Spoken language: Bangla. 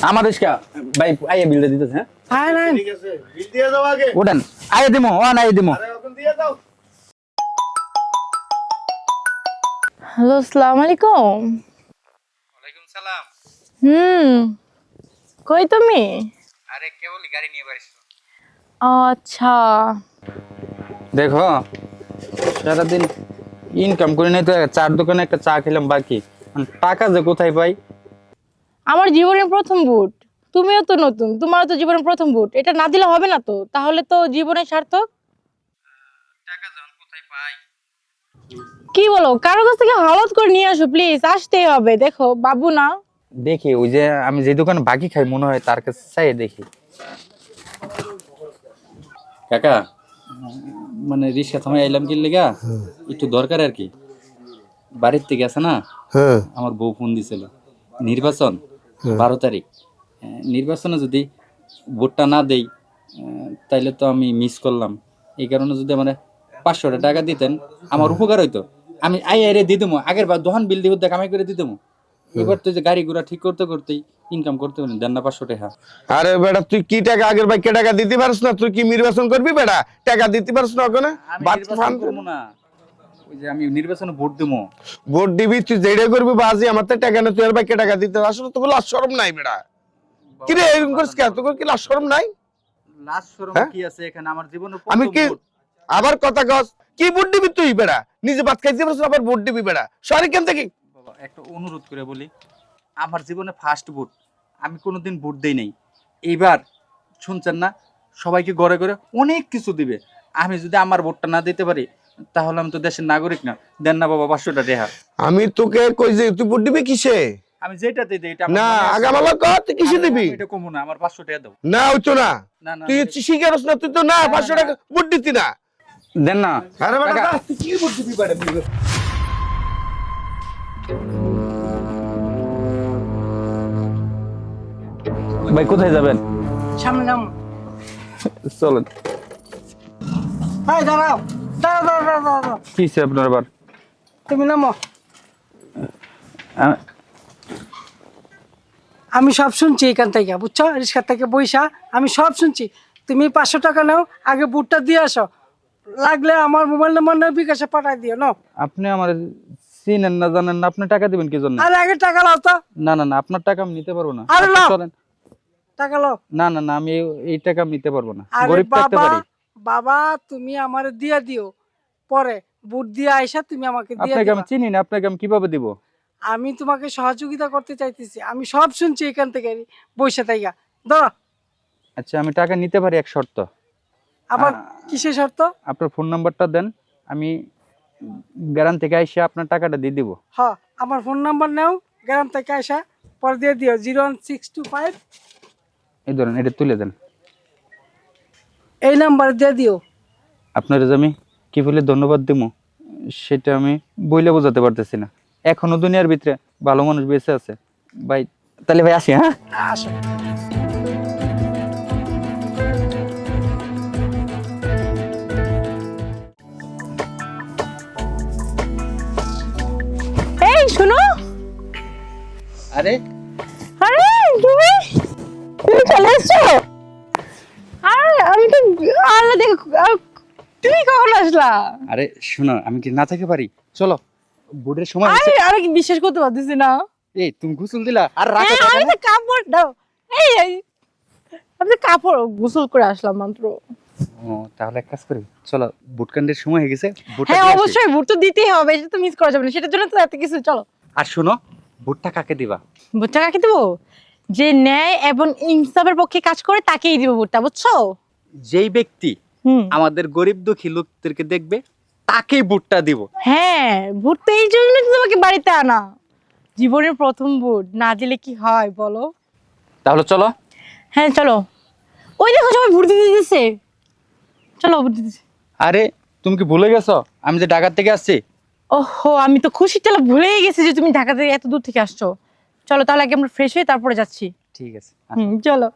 আমার রিস্কা ভাই আইয়া বিলটা দিতেছে হ্যাঁ হ্যাঁ না ঠিক আছে বিল দিয়ে দাও আগে ওঠেন আইয়া দিমো আইয়া দিমো আরে এখন দিয়ে দাও হ্যালো আসসালামু আলাইকুম। ওয়ালাইকুম সালাম। কই তুমি? আরে কেবলই গাড়ি নিয়ে বাইরেছি। আচ্ছা দেখো সারাদিন ইনকাম করে নাই তো চার দোকানে একটা চা খেলাম বাকি টাকা যে কোথায় পাই। আমার জীবনের প্রথম বুট, তুমিও তো নতুন, তোমারও তো জীবনের প্রথম বুট, এটা না দিলে হবে না তো, তাহলে তো জীবনের সার্থক। টাকা যখন কোথায় পাই কি বলো, কারো কাছ থেকে হালত করে নিয়ে আসো প্লিজ, আসতেই হবে। দেখো বাবু না, দেখি ওই যে আমি যে দোকানে বাকি খাই মনে হয় তার কাছে চাই দেখি। কাকা মানে রিক্সা থামাই আইলাম কি লেগা একটু দরকার আর কি। বাড়ির থেকে আছে না আমার বউ ফোন দিছিল নির্বাচন 12 তারিখ। নির্বাচনে যদি ভোটটা না দেই তাইলে তো আমি মিস করলাম। এই কারণে যদি আমার 500 টাকা দিতেন আমার উপকার হইতো। আমি আইরে দিয়ে দেবো, আগের বার দোকান বিল দিয়ে কামাই করে দিয়ে দেবো। এবার তো যে গাড়ি ঘোড়া ঠিক করতে করতেই ইনকাম করতে পারেন দেন না 500 টাকা। আরে বেটা তুই কি টাকা আগের ভাই কে টাকা দিতে পারছ না? তুই কি নির্বাচন করবি বেটা? টাকা দিতে পারছ না ওখানে? আমি নির্বাচন করবো না, ওই যে আমি নির্বাচনে ভোট দেবো। ভোট দিবি তুই যেটা করবি বাজি আমার তো টাকা না, তুই আর ভাই কে টাকা দিতে আসলে তো লাজ শরম নাই বেটা। কি রে এরকম করিস কে? তোর কি লাজ শরম নাই? লাজ শরম কি আছে এখানে? আমার জীবনের আমি প্রথম কি ভোট। আবার কথা কস? কি ভোট দিবি তুই বেটা? নিজে ভাত খাইতে পারছ না আবার ভোট দিবি বেটা? সরি কেন থেকে? বাবা একটা অনুরোধ করে বলি, আমার জীবনে ফার্স্ট ভোট, আমি কোনোদিন ভোট দেই নাই। এইবার শুনছেন না সবাইকে ঘরে ঘরে অনেক কিছু দিবে, আমি যদি আমার ভোটটা না দিতে পারি তাহলে আমি তো দেশের নাগরিক না। দেন না বাবা 500 টাকা। আমি তোকে কই যে তুই ভোট দিবি কিসে? আমি যেটাতে দেই এটা না আগামালা কর তুই কিসে দিবি? এটা কমু না, আমার 500 টাকা দাও। না হইতো না, না না তুই শিখারস না, তুই তো না 500 টাকা ভোট দিতি না। দেন না। আরে বেটা টাকা। তুই কি ভোট দিবি বেটা? ভাই কোথায় যাবেন? সামনে নাম। চলেন। হ্যাঁ দাঁড়াও, দাঁড়াও দাঁড়াও দাঁড়াও দাঁড়াও। কি হইছে আপনার আবার? তুমি নামো। আ- আমি সব শুনছি এখান থেকে, বুঝছো? রিক্সা থেকে বইসা আমি সব শুনছি। তুমি 500 টাকা নাও, আগে বুটটা দিয়ে আসো, লাগলে আমার মোবাইল নাম্বার নাও, বিকাশে পাঠাই দিও। নাও। আপনি আমার চিনেন না জানেন না, আপনি টাকা দিবেন কি জন্য? আরে আগে টাকা লাও তো। না না না আপনার টাকা আমি নিতে পারবো না। আরে আপনি নাও। চলেন। টাকা লাও। না না না আমি এই টাকা আমি নিতে পারবো না, আরে গরিব থাকতে বাবা, পারি। বাবা তুমি আমারে দিয়ে দিও, পরে বুট দিয়ে আইসা তুমি আমাকে দিয়ে আপনাকে দিবা। আমি চিনি না, আপনাকে আমি কিভাবে দিব? আমি তোমাকে সহযোগিতা করতে চাইতেছি, আমি সব শুনছি এখান থেকে বইসা তাইগা। ধরো। আচ্ছা আমি টাকা নিতে পারি এক শর্ত। আবার কিসের শর্ত? আপনার ফোন নাম্বারটা দেন, আমি গ্যারান থেকে আইসা আপনার টাকাটা দিয়ে দিব। হ্যাঁ, আমার ফোন নাম্বার নাও, গ্রাম থেকে আইসা পরে দিয়ে দিও 01625। এই ধরেন এটা তুলে দেন। এই নাম্বার দিয়ে দিও। আপনার যে আমি কি বলে ধন্যবাদ দিব সেটা আমি বইলে বোঝাতে পারতেছি না। এখনো দুনিয়ার ভিতরে ভালো মানুষ বেঁচে আছে ভাই। তাহলে ভাই আসি। হ্যাঁ আসো। এই শোনো, আরে আরে তুমি তুমি চলে এসছো? আর আমি তো আল্লাহ দেখো, তুমি কখন আসলা? আরে শোনো আমি কি না থাকতে পারি? চলো বোর্ডের সময় আরে হয়েছে। আমি কি বিশ্বাস করতে পারতেছি না। এই তুমি গোসল দিলা আর রাখো হ্যাঁ, আমি তো কাপড় দাও। এই আমি তো কাপড় গোসল করে আসলাম মাত্র। ও তাহলে এক কাজ করি, চলো বুট ক্যান্ডের সময় হয়ে গেছে, বুটটা হ্যাঁ দিয়ে আসি। অবশ্যই, ভোট তো দিতেই হবে, এটা তো মিস করা যাবে না, সেটার জন্য তো এত কিছু। চলো। আর শোনো বুটটা কাকে দিবা? ভোটটা কাকে দেবো? যে ন্যায় এবং ইনসাফের পক্ষে কাজ করে তাকেই দিব ভোটটা, বুঝছো? যেই ব্যক্তি হুম। আমাদের গরিব দুঃখী লোকদেরকে দেখবে তাকেই বুটটা দিব। হ্যাঁ, ভোট তো এই জন্য তো তোমাকে বাড়িতে আনা। জীবনের প্রথম ভোট না দিলে কি হয় বলো? তাহলে চলো। হ্যাঁ চলো। ওই দেখো সবাই ভোট দিতে দিতেছে, চলো ভোট দিতেছে। আরে তুমি কি ভুলে গেছো আমি যে ঢাকা থেকে আসছি? ওহো, আমি তো খুশি তেলা ভুলেই গেছি যে তুমি ঢাকা থেকে এত দূর থেকে আসছো। চলো তাহলে আগে আমরা ফ্রেশ হয়ে তারপরে যাচ্ছি। ঠিক আছে। চলো।